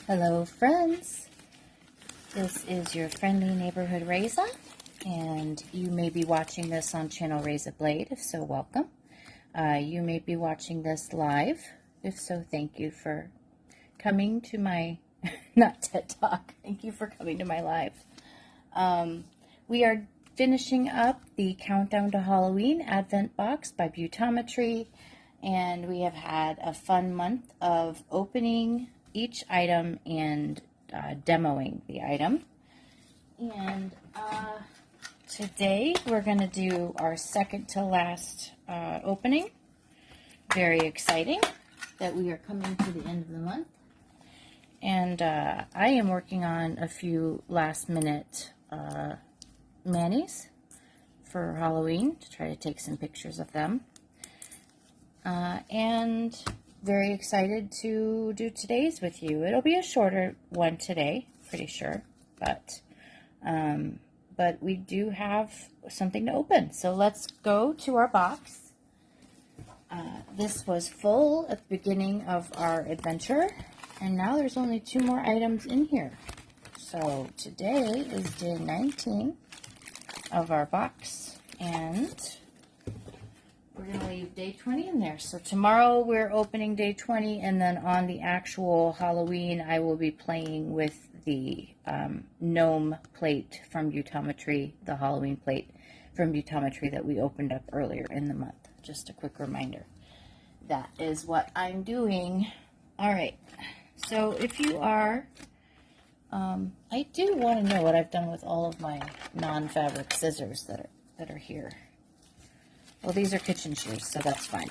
Hello friends, this is your friendly neighborhood Reza, and you may be watching this on channel Reza Blade, if so welcome. You may be watching this live, if so thank you for coming to my, not TED Talk, thank you for coming to my live. We are finishing up the Countdown to Halloween Advent Box by Beautometry, and we have had a fun month of opening each item and demoing the item. And today we're going to do our second to last opening. Very exciting that we are coming to the end of the month. And I am working on a few last minute manis for Halloween to try to take some pictures of them. And very excited to do today's with you. It'll be a shorter one today, pretty sure, but we do have something to open. So let's go to our box. This was full at the beginning of our adventure, and now there's only 2 more items in here. So today is day 19 of our box, and we're going to leave day 20 in there. So tomorrow we're opening day 20, and then on the actual Halloween, I will be playing with the gnome plate from Beautometry, the Halloween plate from Beautometry that we opened up earlier in the month. Just a quick reminder. That is what I'm doing. All right. So if you are, I do want to know what I've done with all of my non-fabric scissors that are here. Well, these are kitchen shears, so that's fine.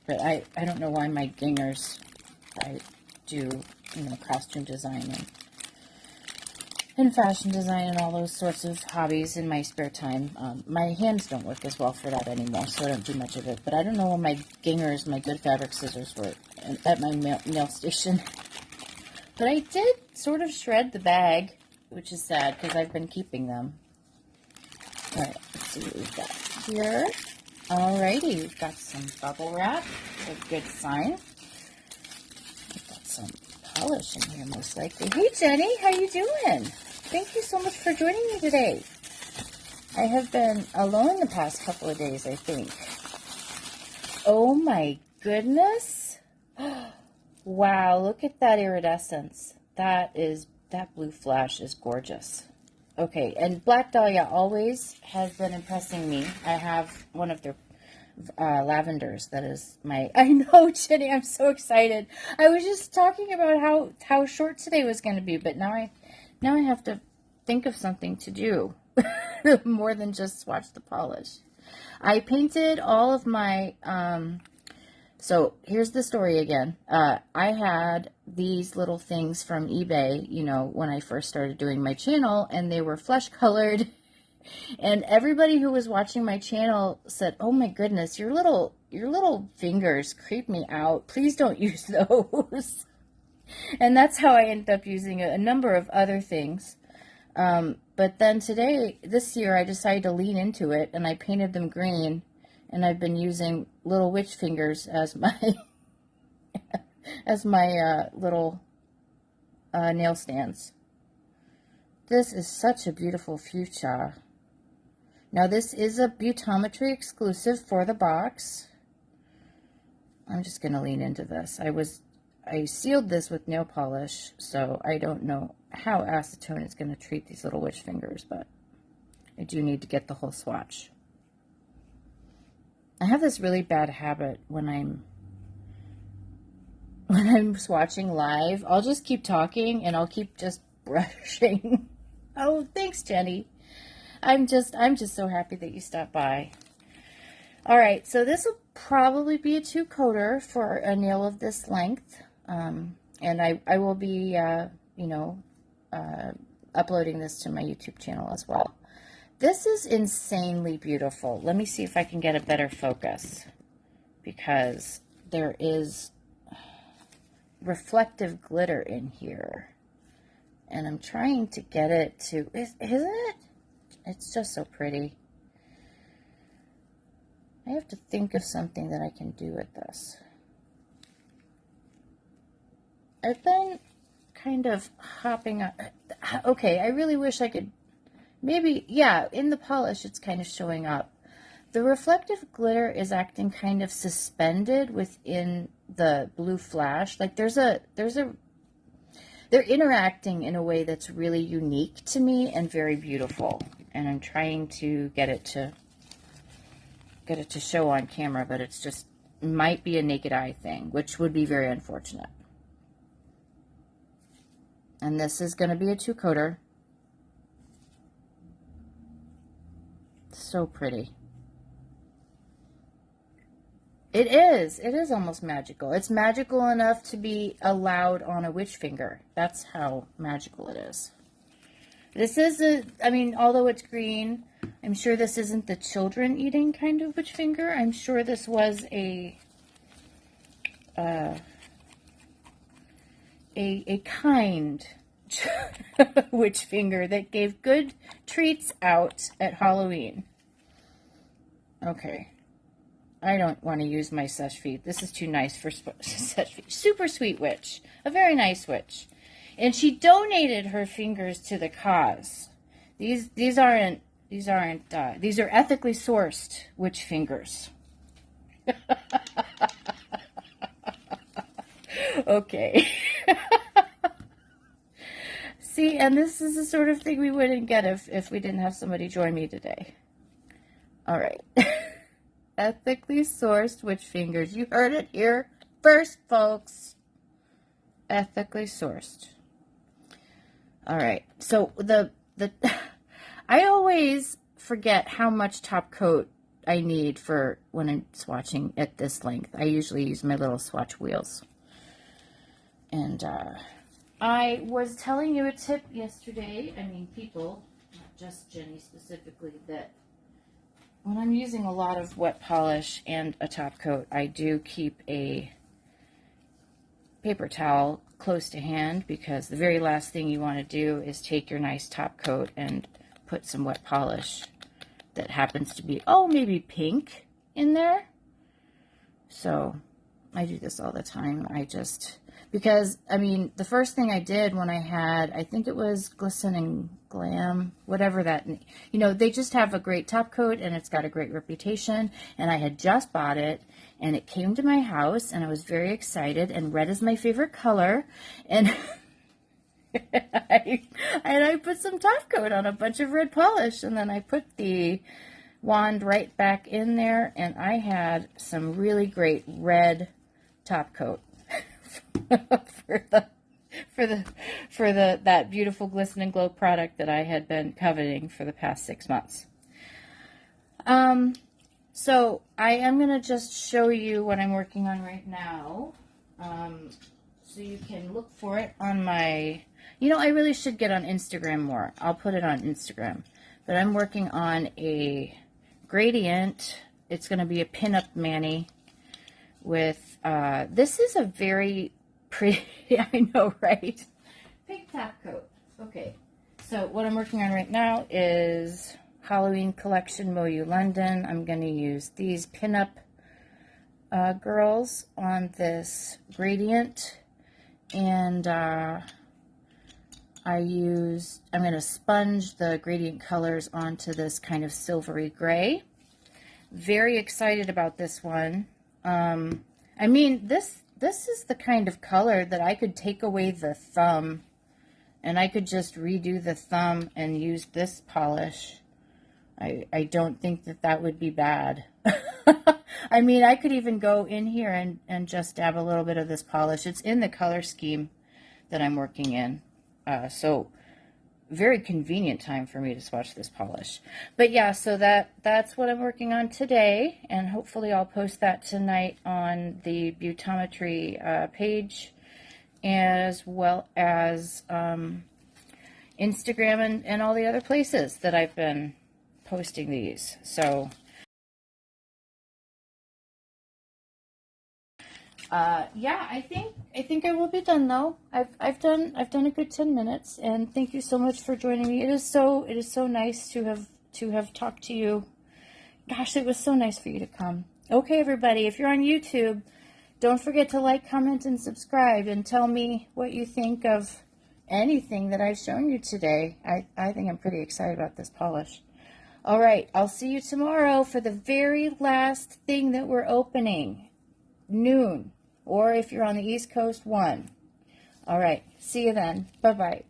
But I don't know why my gingers, I do, costume design and fashion design and all those sorts of hobbies in my spare time. My hands don't work as well for that anymore, so I don't do much of it. But I don't know why my gingers, my good fabric scissors, were at my nail station. But I did sort of shred the bag, which is sad because I've been keeping them. All right, let's see what we've got here. Alrighty, we've got some bubble wrap, a good sign. We've got some polish in here, most likely. Hey, Jenny, how you doing? Thank you so much for joining me today. I have been alone the past couple of days, I think. Oh my goodness! Wow, look at that iridescence. That blue flash is gorgeous. Okay, and Black Dahlia always has been impressing me. I have one of their lavenders that is my... I know, Jenny, I'm so excited. I was just talking about how short today was going to be, but now I have to think of something to do more than just swatch the polish. I painted all of my... So here's the story again. I had these little things from eBay, when I first started doing my channel, and they were flesh colored. And everybody who was watching my channel said, "Oh my goodness, your little fingers creep me out. Please don't use those." And that's how I ended up using a number of other things. But then this year, I decided to lean into it, and I painted them green. And I've been using little witch fingers as my little nail stands. This is such a beautiful fuchsia. Now this is a Beautometry exclusive for the box. I'm just going to lean into this. I sealed this with nail polish, so I don't know how acetone is going to treat these little witch fingers, but I do need to get the whole swatch. I have this really bad habit when I'm swatching live. I'll just keep talking and I'll keep just brushing. Oh, thanks, Jenny. I'm just so happy that you stopped by. All right, so this will probably be a 2-coater for a nail of this length, and I will be uploading this to my YouTube channel as well. This is insanely beautiful. Let me see if I can get a better focus, because there is reflective glitter in here. And I'm trying to get it to, isn't it? It's just so pretty. I have to think of something that I can do with this. I've been kind of hopping up. Okay, I really wish I could, maybe, yeah, in the polish it's kind of showing up. The reflective glitter is acting kind of suspended within the blue flash. Like they're interacting in a way that's really unique to me and very beautiful. And I'm trying to get it to show on camera, but it's just, might be a naked eye thing, which would be very unfortunate. And this is going to be a 2-coater. So pretty. It is almost magical. It's magical enough to be allowed on a witch finger. That's how magical it is. This is I mean, although it's green, I'm sure this isn't the children eating kind of witch finger. I'm sure this was a kind witch finger that gave good treats out at Halloween. Okay. I don't want to use my Sesh Feed. This is too nice for Sesh Feed. Super sweet witch. A very nice witch. And she donated her fingers to the cause. These are ethically sourced witch fingers. Okay. See, and this is the sort of thing we wouldn't get if we didn't have somebody join me today. All right. Ethically sourced witch fingers. You heard it here first, folks. Ethically sourced. All right. So I always forget how much top coat I need for when I'm swatching at this length. I usually use my little swatch wheels. And I was telling you a tip yesterday. I mean, people, not just Jenny specifically, that when I'm using a lot of wet polish and a top coat, I do keep a paper towel close to hand, because the very last thing you want to do is take your nice top coat and put some wet polish that happens to be, oh, maybe pink in there. So I do this all the time. Because, I mean, the first thing I did when I had, I think it was Glisten and Glam, whatever that, you know, they just have a great top coat and it's got a great reputation. And I had just bought it and it came to my house and I was very excited, and red is my favorite color. And I put some top coat on a bunch of red polish, and then I put the wand right back in there, and I had some really great red top coat. for that beautiful Glisten and Glow product that I had been coveting for the past 6 months. So I am going to just show you what I'm working on right now. So you can look for it on my, you know, I really should get on Instagram more. I'll put it on Instagram. But I'm working on a gradient. It's going to be a pinup mani with, this is a very pretty, I know, right? Pink top coat. Okay, so what I'm working on right now is Halloween collection Moyu London. I'm going to use these pinup girls on this gradient, and I'm going to sponge the gradient colors onto this kind of silvery gray. Very excited about this one. I mean, this is the kind of color that I could take away the thumb and I could just redo the thumb and use this polish. I don't think that would be bad. I mean, I could even go in here and just dab a little bit of this polish. It's in the color scheme that I'm working in. So very convenient time for me to swatch this polish. But yeah, so that's what I'm working on today, and hopefully I'll post that tonight on the Beautometry page, as well as Instagram and all the other places that I've been posting these. So yeah, I think I will be done though. I've done a good 10 minutes, and thank you so much for joining me. It is so nice to have talked to you. Gosh, it was so nice for you to come. Okay, everybody, if you're on YouTube, don't forget to like, comment, and subscribe, and tell me what you think of anything that I've shown you today. I think I'm pretty excited about this polish. All right, I'll see you tomorrow for the very last thing that we're opening, noon, or if you're on the East Coast, 1. All right, see you then. Bye-bye.